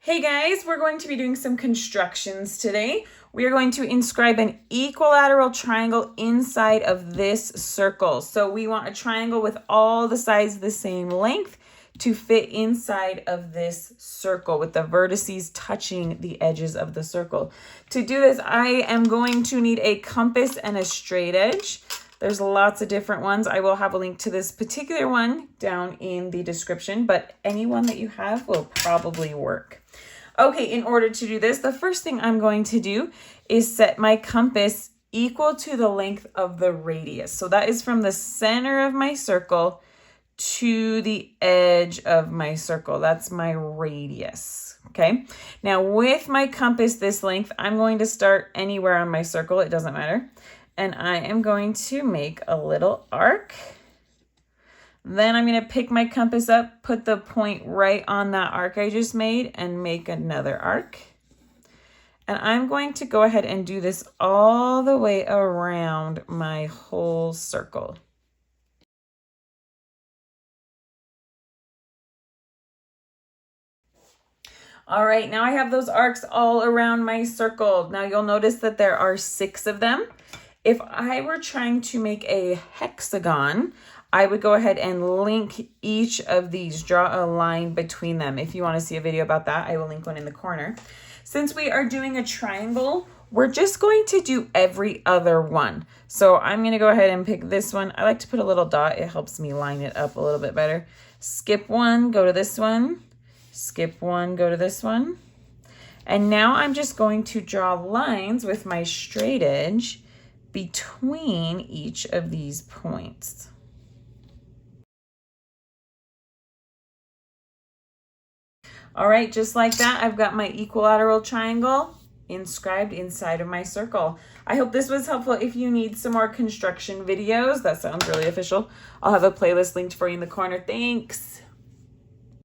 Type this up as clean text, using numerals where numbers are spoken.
Hey guys, we're going to be doing some constructions today. We are going to inscribe an equilateral triangle inside of this circle. So we want a triangle with all the sides the same length to fit inside of this circle with the vertices touching the edges of the circle. To do this, I am going to need a compass and a straight edge. There's lots of different ones. I will have a link to this particular one down in the description, but any one that you have will probably work. Okay, in order to do this, the first thing I'm going to do is set my compass equal to the length of the radius. So that is from the center of my circle to the edge of my circle. That's my radius, okay? Now with my compass this length, I'm going to start anywhere on my circle, it doesn't matter. And I am going to make a little arc. Then I'm going to pick my compass up, put the point right on that arc I just made, and make another arc. And I'm going to go ahead and do this all the way around my whole circle. All right, now I have those arcs all around my circle. Now you'll notice that there are 6 of them. If I were trying to make a hexagon, I would go ahead and link each of these, draw a line between them. If you want to see a video about that, I will link one in the corner. Since we are doing a triangle, we're just going to do every other one. So I'm going to go ahead and pick this one. I like to put a little dot. It helps me line it up a little bit better. Skip one, go to this one. Skip one, go to this one. And now I'm just going to draw lines with my straight edge between each of these points. All right, just like that, I've got my equilateral triangle inscribed inside of my circle. I hope this was helpful. If you need some more construction videos, that sounds really official, I'll have a playlist linked for you in the corner. Thanks.